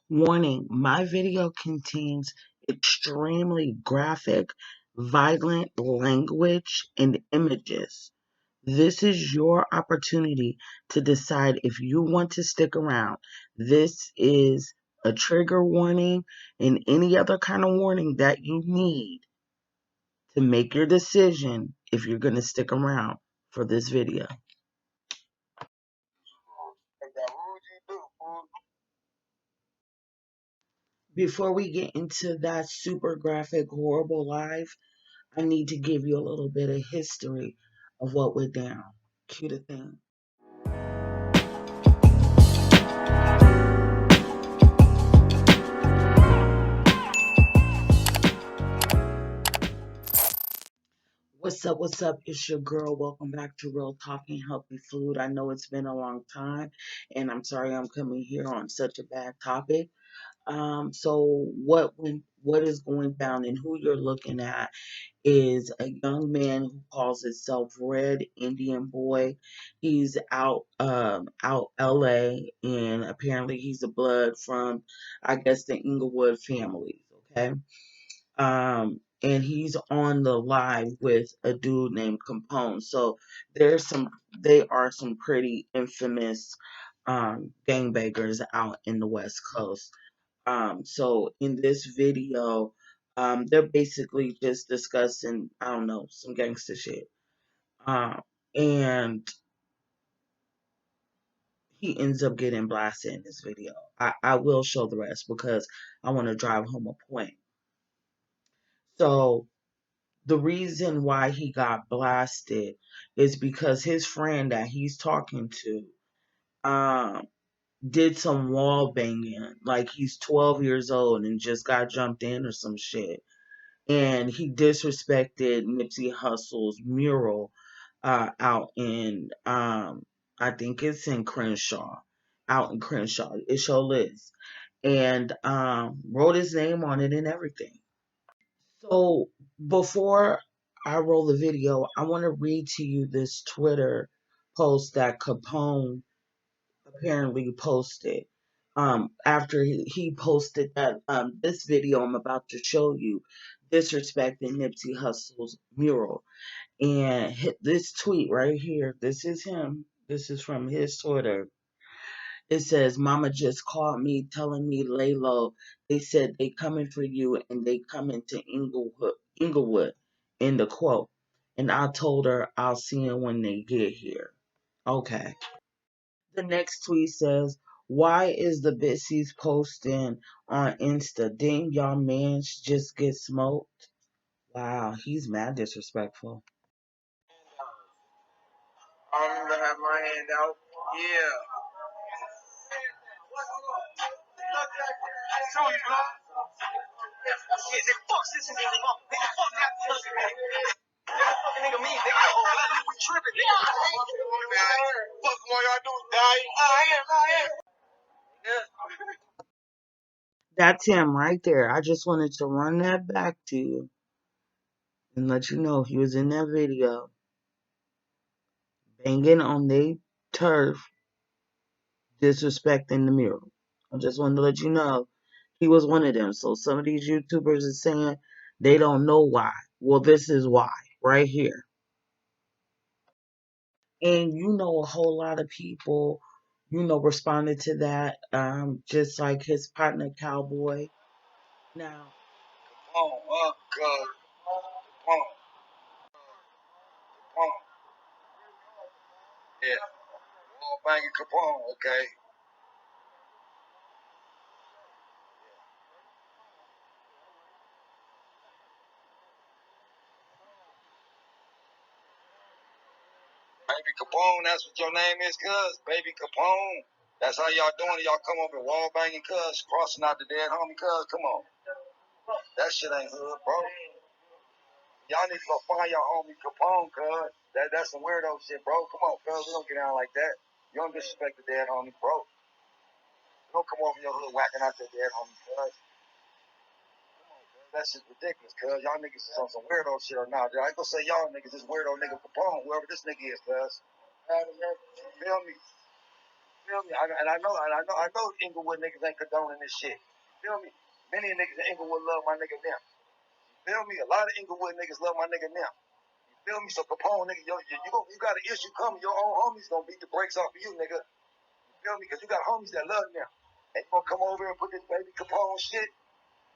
Warning, my video contains extremely graphic, violent language and images. This is your opportunity to decide if you want to stick around. This is a trigger warning and any other kind of warning that you need to make your decision if you're going to stick around for this video. Before we get into that super graphic, horrible life, I need to give you a little bit of history of what went down. Cue the thing. What's up? What's up? It's your girl. Welcome back to Real Talking Healthy Food. I know it's been a long time, and I'm sorry I'm coming here on such a bad topic. So what is going down and who you're looking at is a young man who calls himself Red Indian Boy. He's out LA, and apparently he's a blood from, I guess, the Inglewood families. Okay. And he's on the live with a dude named Capone. So they are some pretty infamous gangbangers out in the West Coast. So in this video, they're basically just discussing, I don't know, some gangster shit. And he ends up getting blasted in this video. I will show the rest because I want to drive home a point. So the reason why he got blasted is because his friend that he's talking to um did some wall banging. Like he's 12 years old and just got jumped in or some shit. And he disrespected Nipsey Hussle's mural out in I think it's in Crenshaw. Out in Crenshaw. It sure is. And wrote his name on it and everything. So before I roll the video, I want to read to you this Twitter post that Capone apparently posted. After he posted that this video I'm about to show you, disrespecting Nipsey Hussle's mural, and hit this tweet right here. This is him. This is from his Twitter. It says, "Mama just called me telling me lay low. They said they coming for you and they coming to Inglewood," in the quote. And I told her I'll see them when they get here. Okay. The next tweet says, "Why is the Bitsies posting on Insta? Didn't y'all mans just get smoked?" Wow, he's mad disrespectful. I'm gonna have my hand out. Yeah. That's him right there. I just wanted to run that back to you and let you know he was in that video banging on their turf, disrespecting the mural. I just wanted to let you know he was one of them. So some of these YouTubers are saying they don't know why. Well, this is why right here. And a whole lot of people, responded to that, just like his partner Cowboy. Now, oh God, yeah, Bangin Kapone, okay. Baby Kapone, that's what your name is, cuz. Baby Kapone. That's how y'all doing it. Y'all come up and wall banging, cuz. Crossing out the dead homie, cuz. Come on. That shit ain't hood, bro. Y'all need to go find your homie Kapone, cuz. That's some weirdo shit, bro. Come on, cuz. We don't get down like that. You don't disrespect the dead homie, bro. You don't come over your hood whacking out the dead homie, cuz. That shit's ridiculous, cuz. Y'all niggas is on some weirdo shit or not. I ain't gonna say y'all niggas, this weirdo nigga Kapone, whoever this nigga is, cuz. You feel me? Feel me? I know Inglewood niggas ain't condoning this shit. Feel me? Many niggas in Inglewood love my nigga now. Feel me? A lot of Inglewood niggas love my nigga now. Feel me? So Kapone, nigga, you got an issue coming. Your own homies gonna beat the brakes off of you, nigga. Feel me? Because you got homies that love them. And you gonna come over here and put this baby Kapone shit?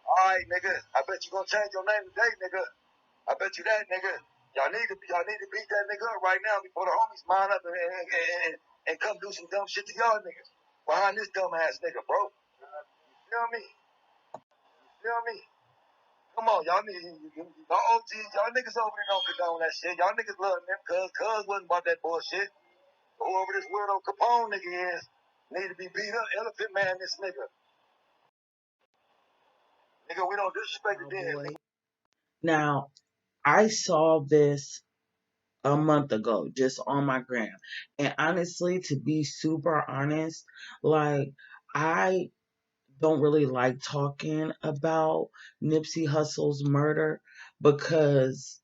Alright, nigga. I bet you gonna change your name today, nigga. I bet you that, nigga. Y'all need to beat that nigga up right now before the homies mind up and come do some dumb shit to y'all niggas. Behind this dumb ass nigga, bro. You feel me? You feel me? Come on, y'all OGs, y'all niggas over there don't condone that shit. Y'all niggas love them, cuz wasn't about that bullshit. Whoever this weirdo Kapone nigga is, need to be beat up. Elephant man, this nigga. Nigga, we don't disrespect the dead. Now, I saw this a month ago just on my gram. And honestly, to be super honest, like, I don't really like talking about Nipsey Hussle's murder because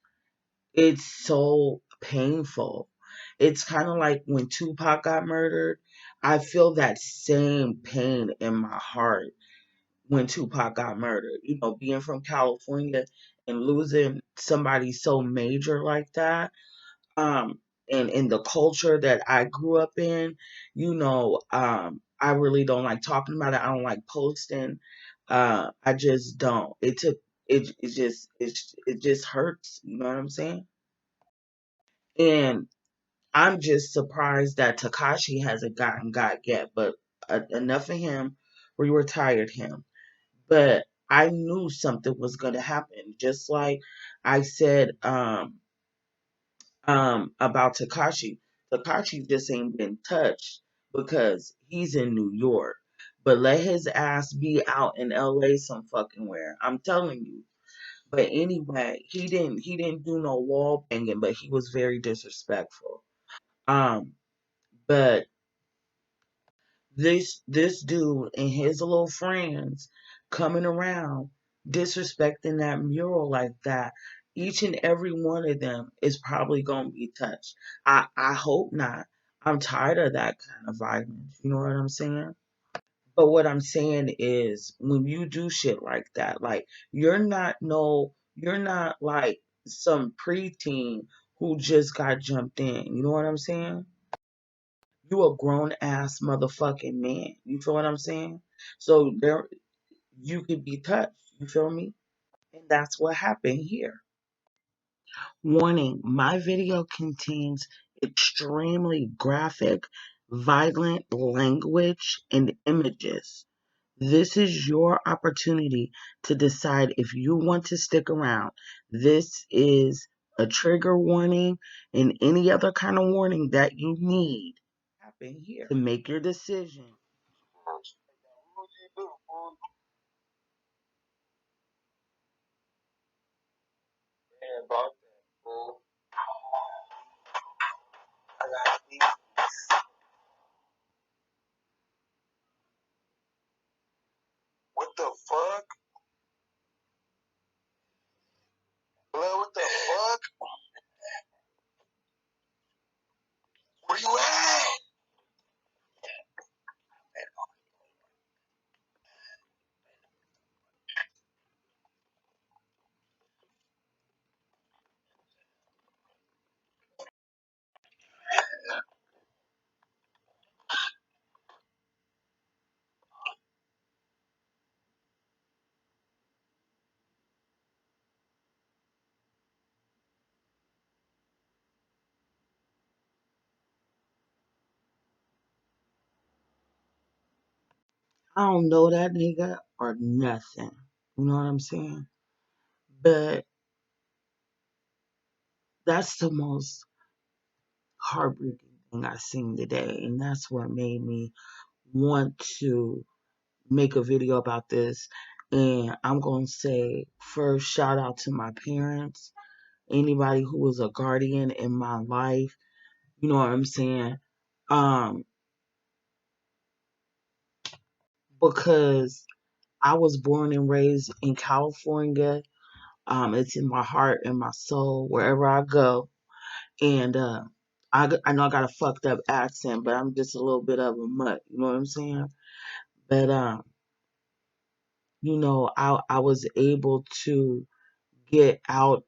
it's so painful. It's kind of like when Tupac got murdered. I feel that same pain in my heart when Tupac got murdered. You know, being from California and losing somebody so major like that. And in the culture that I grew up in, I really don't like talking about it. I don't like posting. I just don't. It just hurts. You know what I'm saying? And I'm just surprised that Takashi hasn't gotten got yet. But enough of him. We retired him. But I knew something was gonna happen. Just like I said, about Takashi. Takashi just ain't been touched because he's in New York. But let his ass be out in LA some fucking where. I'm telling you. But anyway, he didn't do no wall banging, but he was very disrespectful. Um, but this dude and his little friends coming around disrespecting that mural like that, each and every one of them is probably gonna be touched. I hope not. I'm tired of that kind of violence. You know what I'm saying? But what I'm saying is when you do shit like that, like you're not like some preteen who just got jumped in. You know what I'm saying? You a grown ass motherfucking man. You feel what I'm saying? So there you could be touched. You feel me? And that's what happened here. Warning, my video contains extremely graphic, violent language and images. This is your opportunity to decide if you want to stick around. This is a trigger warning and any other kind of warning that you need happen here to make your decision. What the fuck? Blood, what the fuck? Where you at? I don't know that nigga or nothing. You know what I'm saying? But that's the most heartbreaking thing I seen today. And that's what made me want to make a video about this. And I'm going to say first, shout out to my parents, anybody who was a guardian in my life. You know what I'm saying? Um, because I was born and raised in California. It's in my heart and my soul wherever I go. And I know I got a fucked up accent, but I'm just a little bit of a mutt. You know what I'm saying? But I was able to get out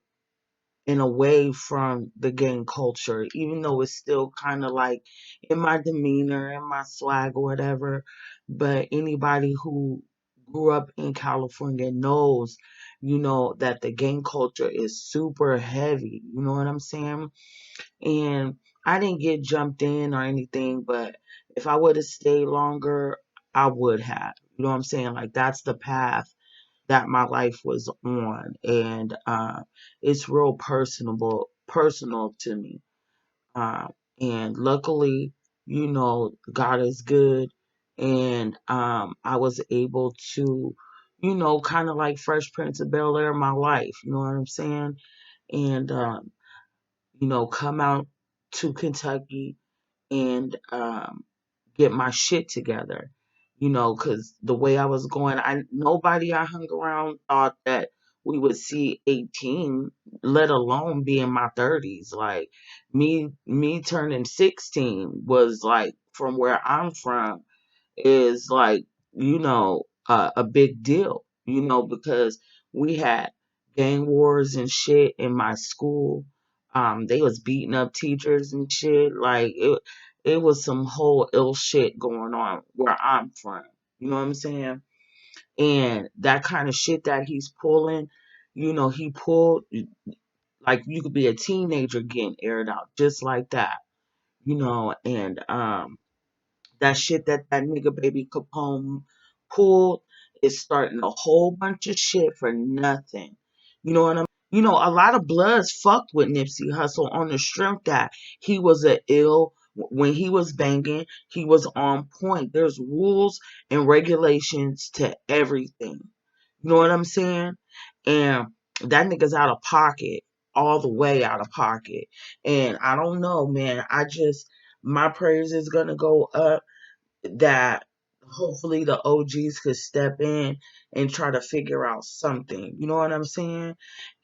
and away from the gang culture, even though it's still kind of like in my demeanor and my swag or whatever. But anybody who grew up in California knows, that the gang culture is super heavy. You know what I'm saying? And I didn't get jumped in or anything, but if I would have stayed longer, I would have. You know what I'm saying? Like that's the path that my life was on, and it's real personal to me. Uh, and luckily, God is good, and I was able to, kind of like Fresh Prince of Bel Air, my life. You know what I'm saying? And come out to Kentucky and get my shit together. Because the way I was going, nobody I hung around thought that we would see 18, let alone be in my 30s. Like me turning 16 was like from where I'm from is like, a big deal, because we had gang wars and shit in my school. They was beating up teachers and shit. Like it was some whole ill shit going on where I'm from. You know what I'm saying? And that kind of shit that he's pulling, he pulled like you could be a teenager getting aired out just like that, and that shit that nigga baby Capone pulled is starting a whole bunch of shit for nothing. You know what I'm a lot of bloods fucked with Nipsey Hussle on the strength that he was when he was banging, he was on point. There's rules and regulations to everything. You know what I'm saying? And that nigga's out of pocket, all the way out of pocket. And I don't know, man. My prayers is gonna go up that hopefully the OGs could step in and try to figure out something. You know what I'm saying?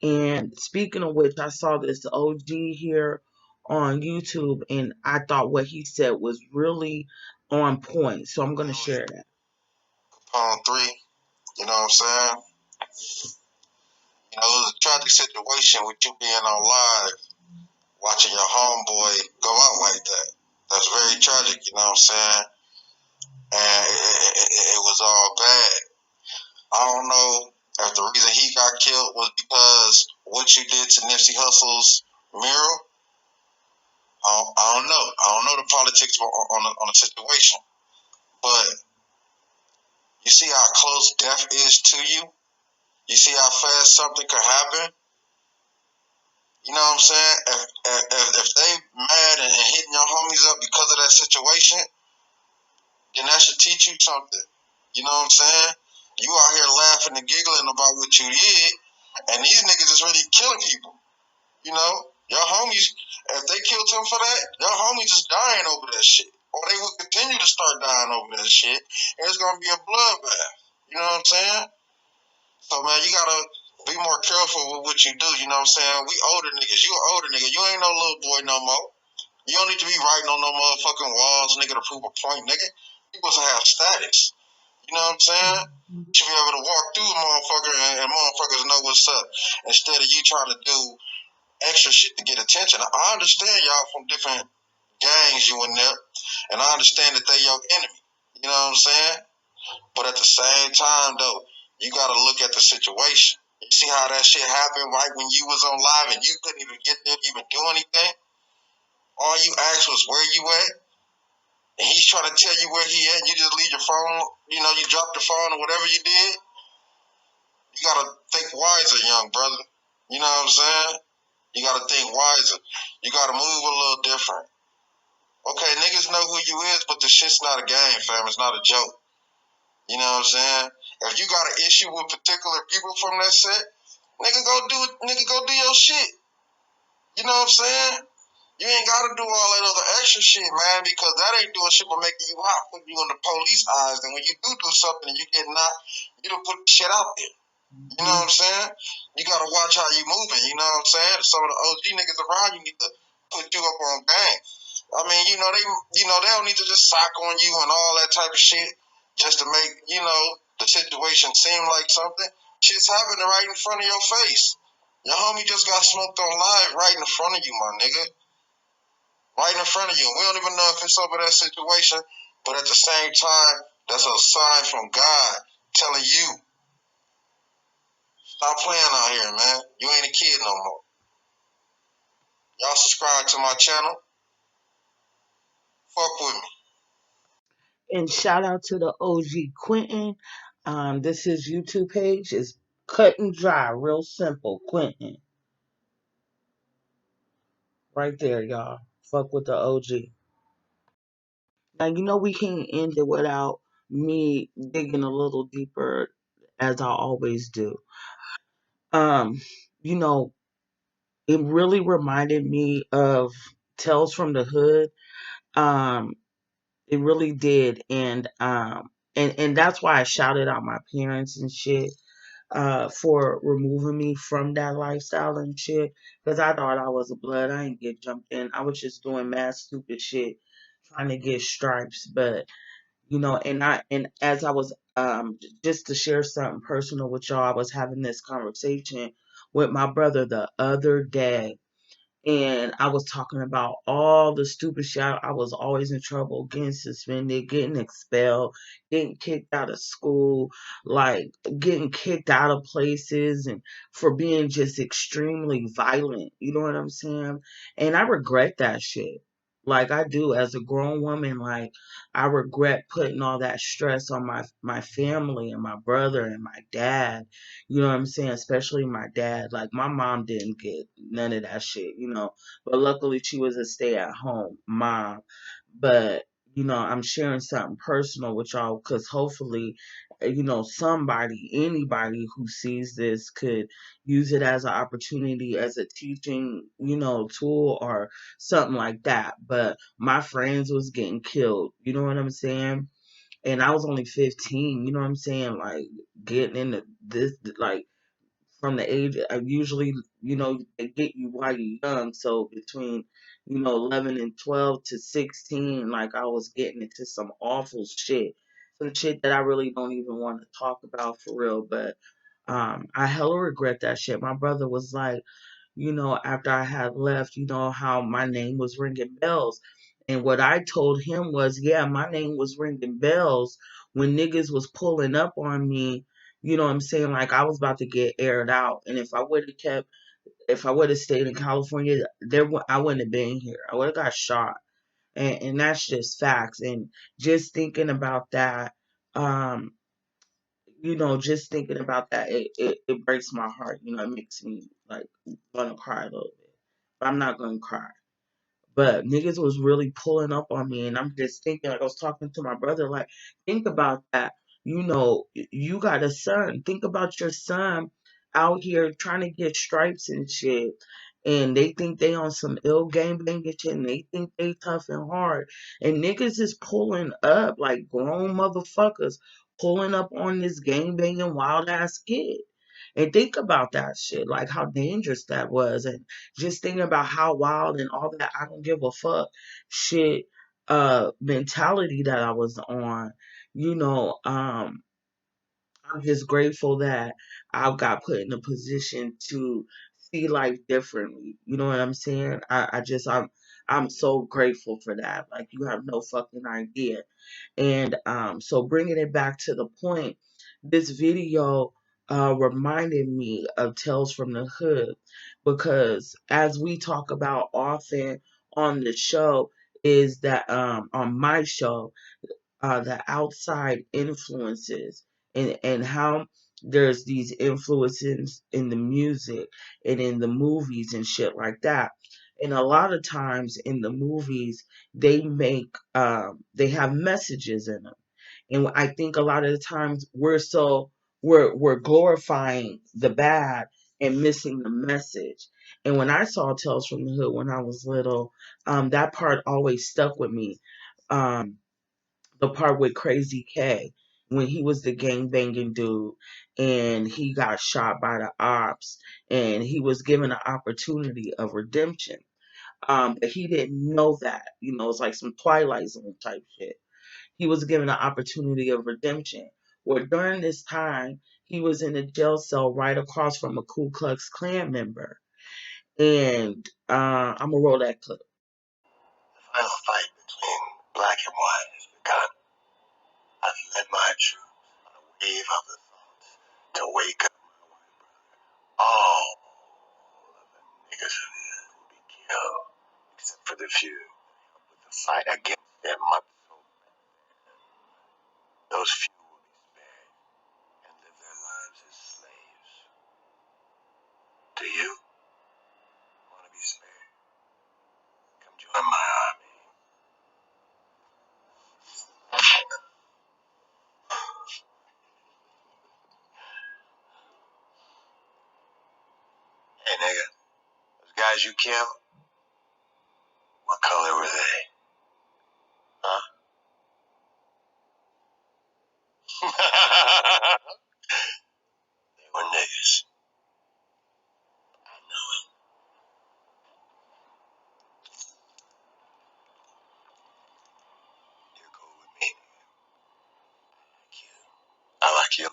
And speaking of which, I saw this OG here on YouTube, and I thought what he said was really on point. So I'm going to share that. On three, you know what I'm saying? You know, it was a tragic situation with you being on live, watching your homeboy go out like that. That's very tragic, you know what I'm saying? And it was all bad. I don't know if the reason he got killed was because what you did to Nipsey Hussle's mural. I don't know. I don't know the politics on the situation. But you see how close death is to you? You see how fast something could happen? You know what I'm saying? If they mad and hitting your homies up because of that situation, then that should teach you something. You know what I'm saying? You out here laughing and giggling about what you did, and these niggas is really killing people. You know, your homies, if they killed him for that, your homies is dying over that shit. Or they will continue to start dying over that shit, and it's gonna be a bloodbath. You know what I'm saying? So man, you gotta be more careful with what you do. You know what I'm saying? We older niggas. You an older nigga. You ain't no little boy no more. You don't need to be writing on no motherfucking walls, nigga, to prove a point, nigga. You supposed to have status. You know what I'm saying? You should be able to walk through a motherfucker and motherfuckers know what's up. Instead of you trying to do extra shit to get attention. I understand y'all from different gangs you in there, and I understand that they your enemy. You know what I'm saying? But at the same time, though, you got to look at the situation. You see how that shit happened right when you was on live and you couldn't even get there to even do anything? All you asked was where you at, and he's trying to tell you where he at. You just leave your phone, you drop the phone or whatever you did. You got to think wiser, young brother. You know what I'm saying? You got to think wiser. You got to move a little different. Okay, niggas know who you is, but the shit's not a game, fam. It's not a joke. You know what I'm saying? If you got an issue with particular people from that set, nigga go do it. Nigga go do your shit. You know what I'm saying? You ain't gotta do all that other extra shit, man, because that ain't doing shit but making you hot, putting you in the police eyes. And when you do something and you get knocked, you don't put shit out there. You know what I'm saying? You gotta watch how you moving. You know what I'm saying? Some of the OG niggas around you need to put you up on game. I mean, they don't need to just sock on you and all that type of shit just to make, the situation seem like something. Shit's happening right in front of your face. Your homie just got smoked on live right in front of you, my nigga. Right in front of you. We don't even know if it's over that situation, but at the same time, that's a sign from God telling you, stop playing out here, man. You ain't a kid no more. Y'all subscribe to my channel. Fuck with me. And shout out to the OG Quentin. This his YouTube page is cut and dry, real simple. Quentin, right there, y'all. Fuck with the OG. Now we can't end it without me digging a little deeper, as I always do. Um, you know, it really reminded me of Tales from the Hood. Um, it really did, and that's why I shouted out my parents and shit for removing me from that lifestyle and shit. Because I thought I was a blood. I didn't get jumped in. I was just doing mad stupid shit, trying to get stripes. But and as I was just to share something personal with y'all, I was having this conversation with my brother the other day, and I was talking about all the stupid shit. I was always in trouble, getting suspended, getting expelled, getting kicked out of school, like getting kicked out of places, and for being just extremely violent. You know what I'm saying? And I regret that shit. Like I do as a grown woman, like I regret putting all that stress on my family and my brother and my dad. You know what I'm saying? Especially my dad. Like my mom didn't get none of that shit. But luckily she was a stay-at-home mom. But I'm sharing something personal with y'all because hopefully, somebody, anybody who sees this could use it as an opportunity, as a teaching, tool or something like that. But my friends was getting killed. You know what I'm saying? And I was only 15. You know what I'm saying? Like getting into this, like from the age of usually, they get you while you're young. So between, 11 and 12 to 16, like I was getting into some awful shit. Some shit that I really don't even want to talk about for real. But I hella regret that shit. My brother was like, after I had left, how my name was ringing bells. And what I told him was, yeah, my name was ringing bells when niggas was pulling up on me. You know what I'm saying? Like I was about to get aired out. And if I would have stayed in California, I wouldn't have been here. I would have got shot. And that's just facts. And just thinking about that, um, just thinking about that, it breaks my heart. It makes me like want to cry a little bit. But I'm not gonna cry. But niggas was really pulling up on me, and I'm just thinking, like I was talking to my brother, like, think about that. You got a son. Think about your son out here trying to get stripes and shit. And they think they on some ill game banging shit, and they think they tough and hard. And niggas is pulling up like grown motherfuckers, pulling up on this game banging wild ass kid. And think about that shit, like how dangerous that was. And just thinking about how wild and all that I don't give a fuck shit mentality that I was on. You know, I'm just grateful that I got put in a position to see life differently. You know what I'm saying? I'm so grateful for that. Like you have no fucking idea. And so bringing it back to the point, this video reminded me of Tales from the Hood because as we talk about often on the show, is that on my show, the outside influences and how there's these influences in the music and in the movies and shit like that. And a lot of times in the movies, they have messages in them. And I think a lot of the times we're glorifying the bad and missing the message. And when I saw Tales from the Hood when I was little, that part always stuck with me. Um, the part with Crazy K when he was the gang banging dude and he got shot by the ops and he was given an opportunity of redemption. But he didn't know that. You know, it's like some Twilight Zone type shit. He was given an opportunity of redemption. Where during this time, he was in a jail cell right across from a Ku Klux Klan member. And I'm going to roll that clip. The final fight between black and white has begun. I've led my troops on a wave of the thoughts to wake up my white brother. All of the niggas in here will be killed, except for the few with the fight against their mother. Those few will be spared and live their lives as slaves. Do you want to be spared? Come join my army. Hey nigga, those guys you killed, what color were they? Huh? They were niggas. I know it. You're cool with me. I like you.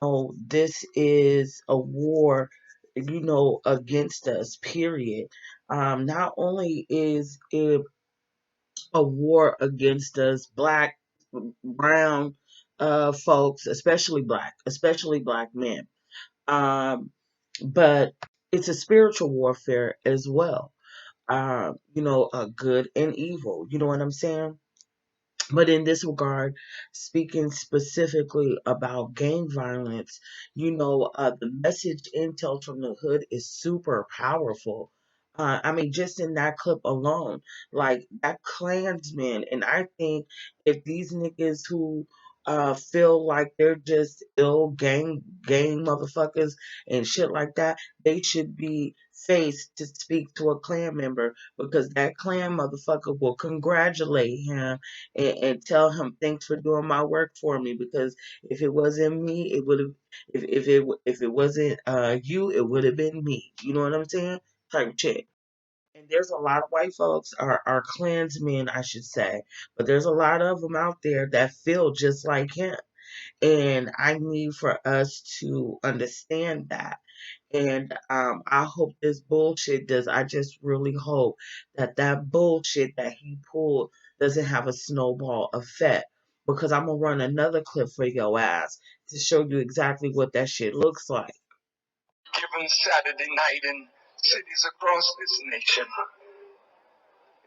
Oh, this is a war, you know, against us, period. Not only is it a war against us, black, brown folks, especially black men. Um, but it's a spiritual warfare as well. You know, good and evil. You know what I'm saying? But in this regard, speaking specifically about gang violence, you know, the message intel from the hood is super powerful. I mean, just in that clip alone, like that Klansman, and I think if these niggas who feel like they're just ill gang motherfuckers and shit like that, they should be faced to speak to a Klan member because that Klan motherfucker will congratulate him and tell him thanks for doing my work for me because if it wasn't me it would have if it wasn't you it would have been me, you know what I'm saying, type shit. And there's a lot of white folks are Klansmen, I should say, but there's a lot of them out there that feel just like him, and I need for us to understand that. And I hope this bullshit does. I just really hope that that bullshit that he pulled doesn't have a snowball effect. Because I'm gonna run another clip for your ass to show you exactly what that shit looks like. Given Saturday night in cities across this nation,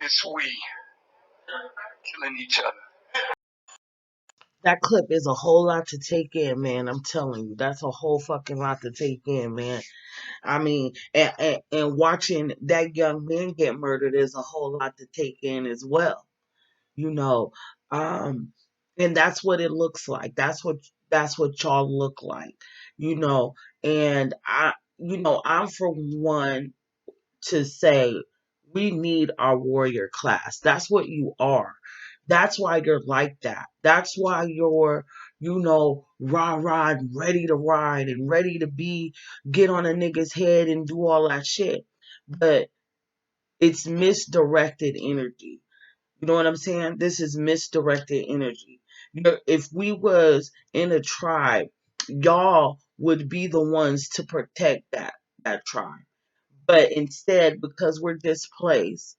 it's we killing each other. That clip is a whole lot to take in, man. I'm telling you, that's a whole fucking lot to take in, man. I mean, and watching that young man get murdered is a whole lot to take in as well. You know, um, and that's what it looks like. That's what y'all look like. You know, and I'm for one to say we need our warrior class. That's what you are. That's why you're like that. That's why you're, rah rah and ready to ride and ready to get on a nigga's head and do all that shit. But it's misdirected energy. You know what I'm saying? This is misdirected energy. If we was in a tribe, y'all would be the ones to protect that tribe. But instead, because we're displaced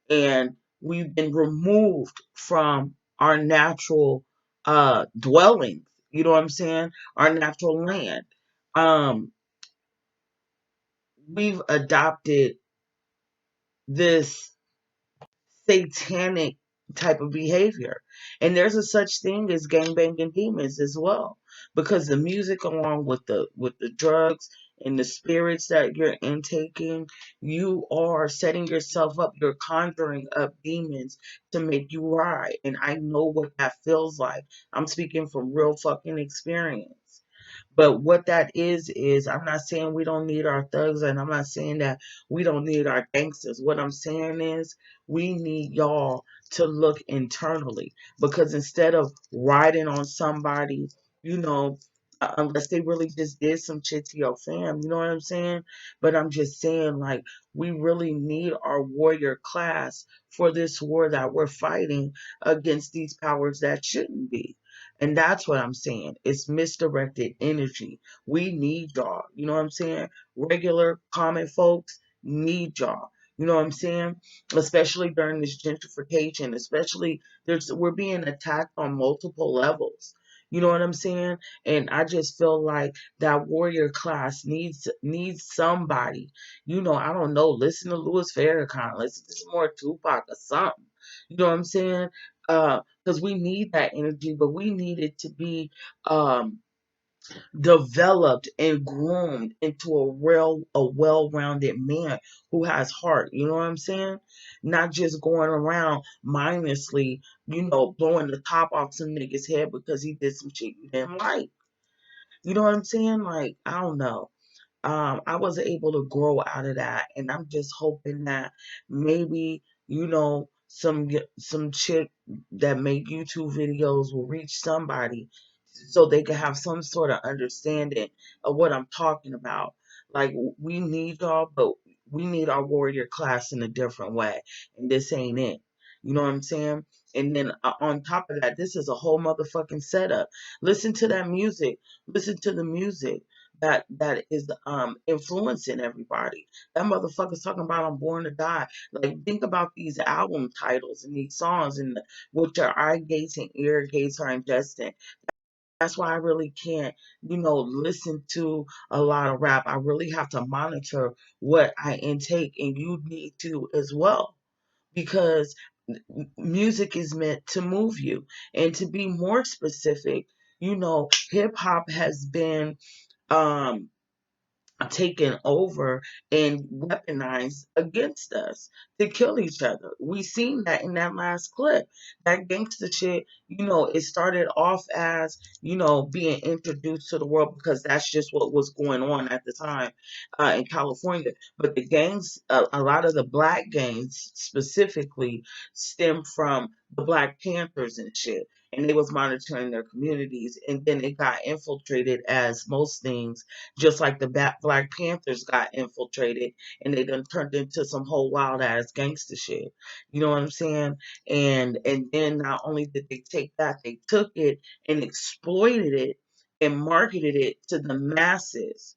and we've been removed from our natural dwellings, you know what I'm saying? Our natural land. Um, we've adopted this satanic type of behavior. And there's a such thing as gangbanging demons as well. Because the music along with the drugs and the spirits that you're intaking, you are setting yourself up, you're conjuring up demons to make you ride. And I know what that feels like. I'm speaking from real fucking experience. But what that is I'm not saying we don't need our thugs, and I'm not saying that we don't need our gangsters. What I'm saying is we need y'all to look internally because instead of riding on somebody, you know, unless they really just did some shit to your fam. You know what I'm saying? But I'm just saying, like, we really need our warrior class for this war that we're fighting against these powers that shouldn't be. And that's what I'm saying. It's misdirected energy. We need y'all. You know what I'm saying? Regular, common folks need y'all. You know what I'm saying? Especially during this gentrification, especially we're being attacked on multiple levels. You know what I'm saying? And I just feel like that warrior class needs somebody. You know, I don't know. Listen to Louis Farrakhan. Listen to some more Tupac or something. You know what I'm saying? Because we need that energy, but we need it to be um developed and groomed into a well-rounded man who has heart. You know what I'm saying? Not just going around mindlessly, blowing the top off some nigga's head because he did some shit you didn't like. You know what I'm saying? Like, I don't know. I was able to grow out of that, and I'm just hoping that maybe some chick that make YouTube videos will reach somebody so they can have some sort of understanding of what I'm talking about. Like, we need y'all, but we need our warrior class in a different way, and this ain't it. You know what I'm saying? And then on top of that, this is a whole motherfucking setup. Listen to that music. Listen to the music that is influencing everybody. That motherfucker's talking about I'm born to die. Like, think about these album titles and these songs and what your eye gates and ear gates are ingesting. That's why I really can't, listen to a lot of rap. I really have to monitor what I intake, and you need to as well, because music is meant to move you. And to be more specific, hip hop has been um taken over and weaponized against us to kill each other. We seen that in that last clip. That gangster shit, it started off as, being introduced to the world because that's just what was going on at the time in California. But the gangs, a lot of the black gangs specifically, stem from the Black Panthers and shit. And they was monitoring their communities, and then it got infiltrated, as most things, just like the Black Panthers got infiltrated, and they done turned into some whole wild ass gangster shit. You know what I'm saying? And then not only did they take that, they took it and exploited it and marketed it to the masses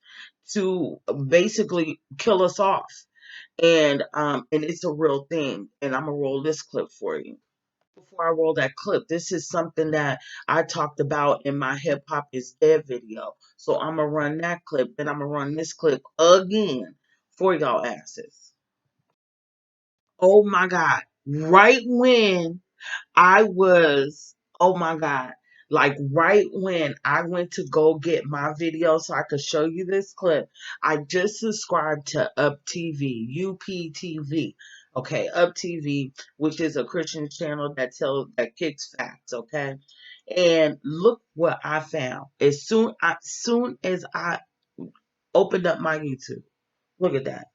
to basically kill us off. And it's a real thing. And I'm gonna roll this clip for you. Before I roll that clip, this is something that I talked about in my Hip Hop is Dead video. So I'm going to run that clip, then I'm going to run this clip again for y'all asses. Oh my God. Right when I was, oh my God, like right when I went to go get my video so I could show you this clip, I just subscribed to Up TV, UPTV. Okay, Up TV, which is a Christian channel that kicks facts, okay? And look what I found. As soon as I opened up my YouTube. Look at that.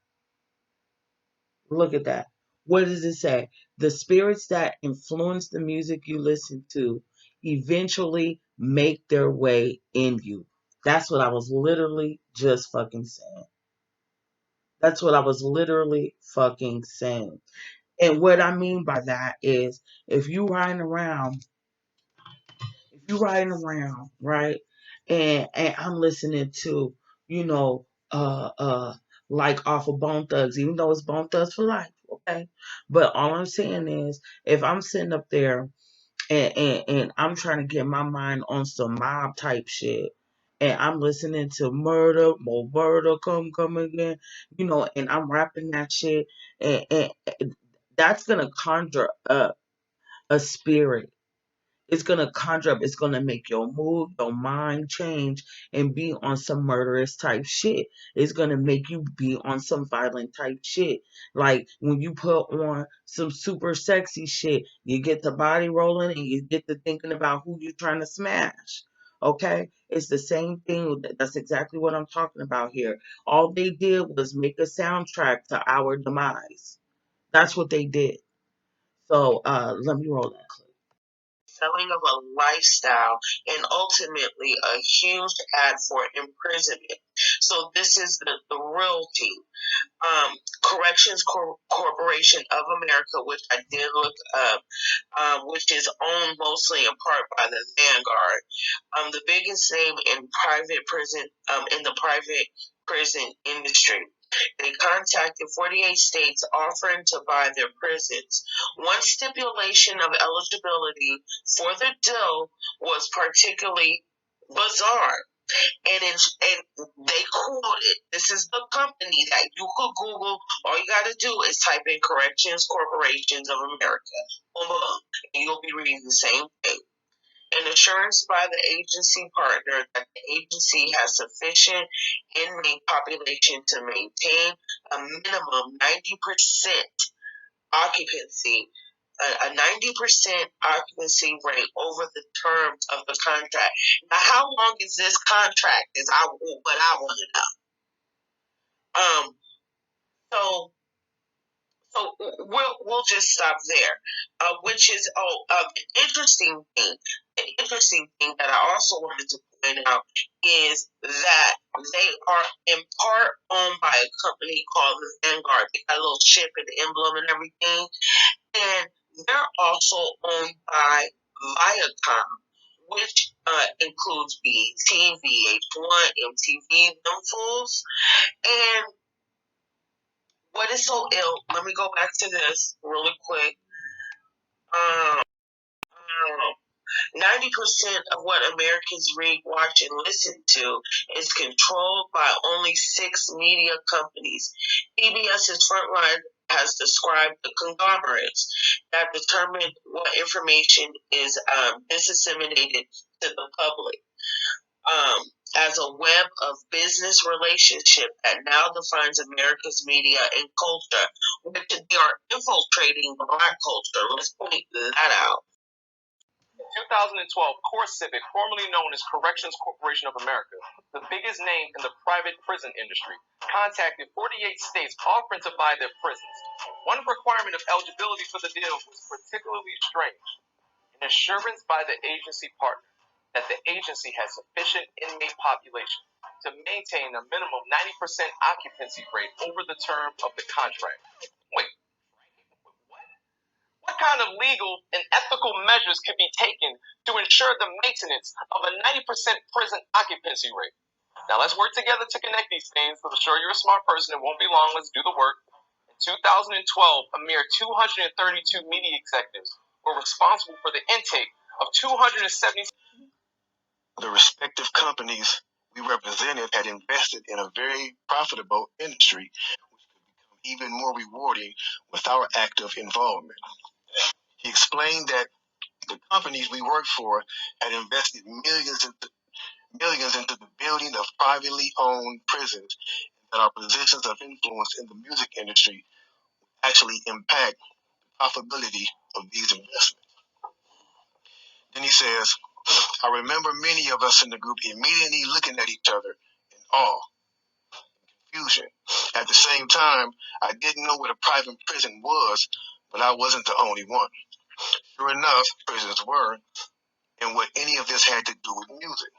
Look at that. What does it say? The spirits that influence the music you listen to eventually make their way in you. That's what I was literally just fucking saying. That's what I was literally fucking saying. And what I mean by that is if you riding around, right, and I'm listening to, you know, like off of Bone Thugs, even though it's Bone Thugs for life, okay? But all I'm saying is if I'm sitting up there and I'm trying to get my mind on some mob type shit, and I'm listening to murder, more murder, come again, and I'm rapping that shit, and that's gonna conjure up a spirit. It's gonna conjure up, it's gonna make your mood, your mind change and be on some murderous type shit. It's gonna make you be on some violent type shit. Like when you put on some super sexy shit, you get the body rolling and you get to thinking about who you're trying to smash. Okay? It's the same thing. That's exactly what I'm talking about here. All they did was make a soundtrack to our demise. That's what they did. So let me roll that clip. selling of a lifestyle, and ultimately a huge ad for imprisonment. So this is the realty. Corrections Corporation of America, which I did look up, which is owned mostly in part by the Vanguard. The biggest name in private prison, in the private prison industry. They contacted 48 states offering to buy their prisons. One stipulation of eligibility for the deal was particularly bizarre. And they quoted, this is the company that you could Google. All you got to do is type in Corrections Corporations of America. Boom, boom, boom, and you'll be reading the same thing. An assurance by the agency partner that the agency has sufficient inmate population to maintain a minimum 90% occupancy, a 90% occupancy rate over the terms of the contract. Now, how long is this contract? Is what I want to know. So we'll just stop there. Which is an interesting thing that I also wanted to point out is that they are in part owned by a company called the Vanguard. They got a little ship and emblem and everything. And they're also owned by Viacom, which includes BET, VH1, MTV, them fools. And what is so ill, let me go back to this really quick. 90% of what Americans read, watch, and listen to is controlled by only 6 media companies. PBS's Frontline has described the conglomerates that determine what information is disseminated to the public. As a web of business relationship that now defines America's media and culture, which they are infiltrating the black culture. Let's point that out. 2012, Core Civic, formerly known as Corrections Corporation of America, the biggest name in the private prison industry, contacted 48 states offering to buy their prisons. One requirement of eligibility for the deal was particularly strange: an assurance by the agency partner that the agency has sufficient inmate population to maintain a minimum 90% occupancy rate over the term of the contract. Wait, what kind of legal and ethical measures could be taken to ensure the maintenance of a 90% prison occupancy rate? Now let's work together to connect these things, because I'm sure you're a smart person. It won't be long. Let's do the work. In 2012, a mere 232 media executives were responsible for the intake of 270. The respective companies we represented had invested in a very profitable industry, which could become even more rewarding with our active involvement. He explained that the companies we worked for had invested millions into the building of privately owned prisons, and that our positions of influence in the music industry actually impact the profitability of these investments. Then he says, I remember many of us in the group immediately looking at each other in awe, confusion. At the same time, I didn't know what a private prison was, but I wasn't the only one. Sure enough, prisons were, and what any of this had to do with music.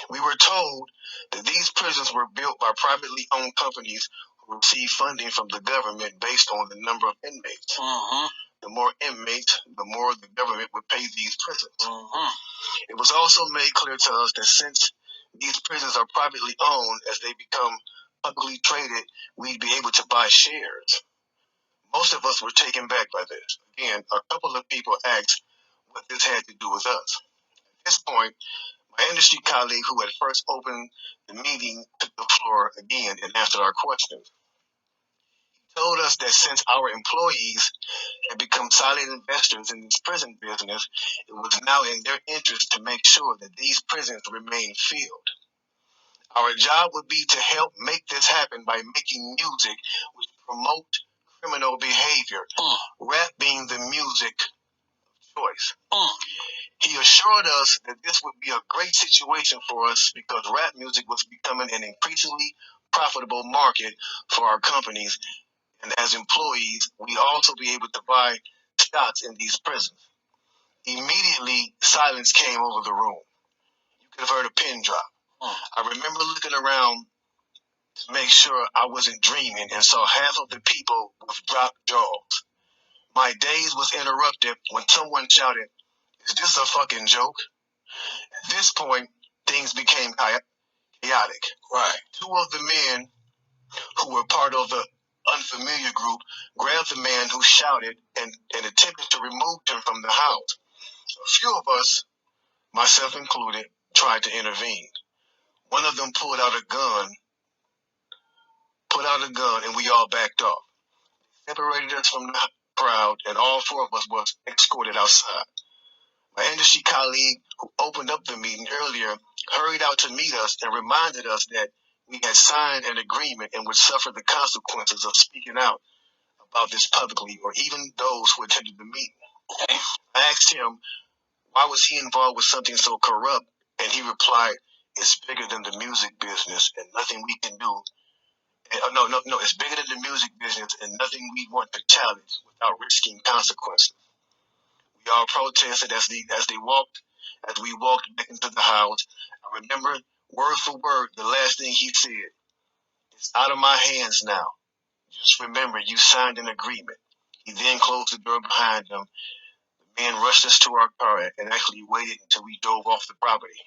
We were told that these prisons were built by privately owned companies who received funding from the government based on the number of inmates. The more inmates, the more the government would pay these prisons. It was also made clear to us that since these prisons are privately owned, as they become publicly traded, we'd be able to buy shares. Most of us were taken back by this. Again, a couple of people asked what this had to do with us. At this point, my industry colleague who had first opened the meeting took the floor again and answered our questions. He told us that since our employees had become silent investors in this prison business, it was now in their interest to make sure that these prisons remain filled. Our job would be to help make this happen by making music which promote criminal behavior, rap being the music of choice. He assured us that this would be a great situation for us because rap music was becoming an increasingly profitable market for our companies, and as employees, we'd also be able to buy stocks in these prisons. Immediately, silence came over the room. You could have heard a pin drop. I remember looking around to make sure I wasn't dreaming and saw half of the people with dropped jaws. My daze was interrupted when someone shouted, "Is this a fucking joke?" At this point, things became chaotic. Right. Two of the men who were part of the unfamiliar group grabbed the man who shouted and attempted to remove him from the house. A few of us, myself included, tried to intervene. One of them pulled out a gun, and we all backed off. Separated us from the crowd, and all four of us was escorted outside. My industry colleague, who opened up the meeting earlier, hurried out to meet us and reminded us that we had signed an agreement and would suffer the consequences of speaking out about this publicly, or even those who attended the meeting. I asked him why was he involved with something so corrupt, and he replied, "It's bigger than the music business, and nothing we can do. No, it's bigger than the music business, and nothing we want to challenge without risking consequences." We all protested as we walked back into the house. I remember word for word the last thing he said. "It's out of my hands now. Just remember you signed an agreement." He then closed the door behind him. The man rushed us to our car and actually waited until we drove off the property.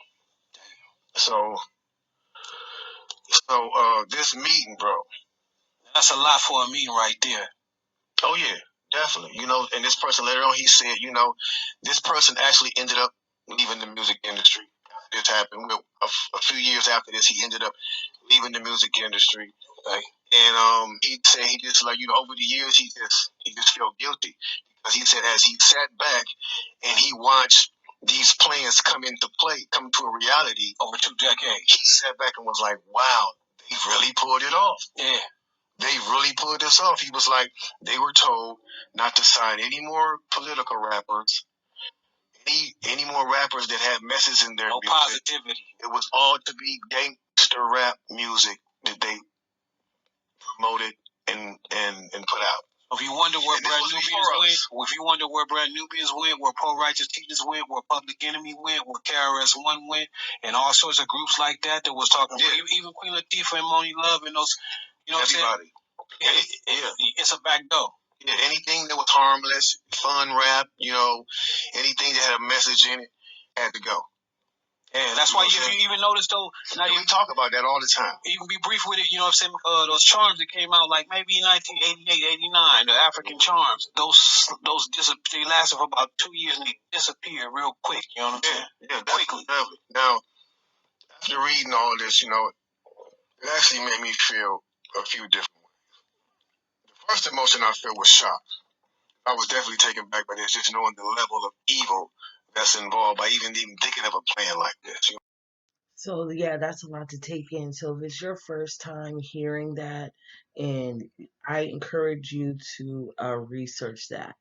So this meeting, bro. That's a lot for a meeting right there. Oh yeah, definitely. And this person later on, he said, this person actually ended up leaving the music industry. This happened. A few years after this, he ended up leaving the music industry. Okay. And he said he just over the years he just felt guilty because he said as he sat back and he watched these plans come to a reality over 2 decades, he sat back and was like, "Wow, they really pulled it off." Yeah. They really pulled this off. He was like, they were told not to sign any more political rappers, any more rappers that had messages in their music. Positivity. It was all to be gangster rap music that they promoted and put out. If you wonder where Brand Nubians went, where Pro Righteous Teachers went, where Public Enemy went, where KRS One went, and all sorts of groups like that was talking. Yeah. Even Queen Latifah and Moni Love and those, everybody. It's a back door. Yeah, anything that was harmless, fun rap, anything that had a message in it had to go. Yeah, that's why if you even notice though, now we talk about that all the time. You can be brief with it, those charms that came out like maybe 1988, 89, the African charms. Those they lasted for about 2 years and they disappeared real quick, you know what I'm saying? Yeah, quickly. Definitely. Now, after reading all this, it actually made me feel a few different ways. The first emotion I felt was shock. I was definitely taken back by this, just knowing the level of evil that's involved by even thinking of a plan like this. So yeah, that's a lot to take in. So if it's your first time hearing that, and I encourage you to research that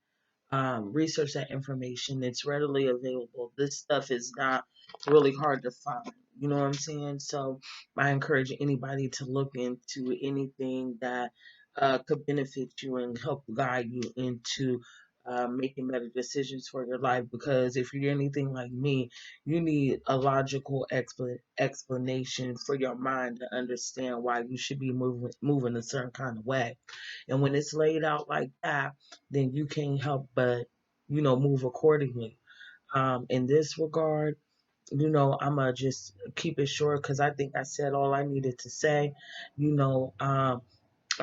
information. It's readily available. This stuff is not really hard to find. You know what I'm saying? So I encourage anybody to look into anything that could benefit you and help guide you into making better decisions for your life. Because if you're anything like me, you need a logical explanation for your mind to understand why you should be moving a certain kind of way. And when it's laid out like that, then you can't help but, move accordingly. In this regard, I'm going to just keep it short because I think I said all I needed to say. You know, I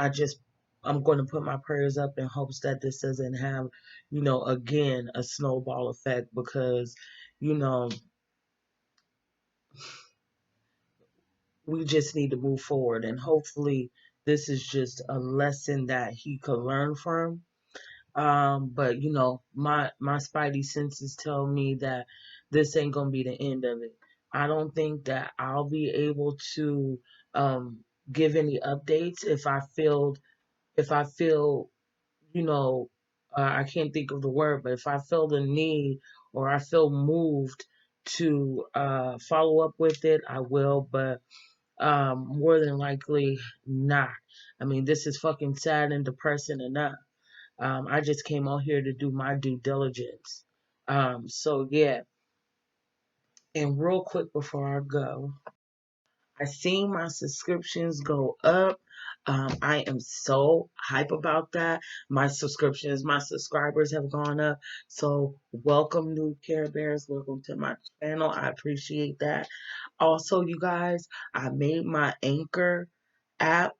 just, I'm going to put my prayers up in hopes that this doesn't have, again, a snowball effect because, you know, we just need to move forward. And hopefully this is just a lesson that he could learn from. But my spidey senses tell me that this ain't gonna be the end of it. I don't think that I'll be able to give any updates if I feel, I can't think of the word, but if I feel the need or I feel moved to follow up with it, I will. But more than likely not. I mean, this is fucking sad and depressing enough. I just came out here to do my due diligence. So yeah, and real quick before I go, I seen my subscriptions go up. I am so hype about that. My subscriptions, my subscribers have gone up. So welcome new Care Bears. Welcome to my channel. I appreciate that. Also, you guys, I made my Anchor app,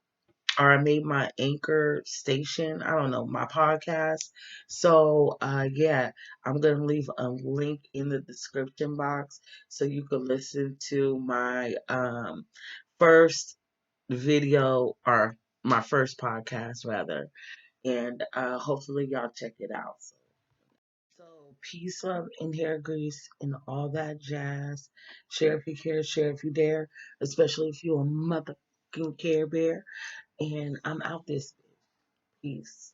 or I made my Anchor station. I don't know, my podcast. So yeah, I'm gonna leave a link in the description box so you can listen to my first video, or my first podcast rather, and hopefully y'all check it out. So peace, love, and hair grease, and all that jazz. Share if you care, share if you dare, especially if you're a motherfucking Care Bear. And I'm out this. Peace.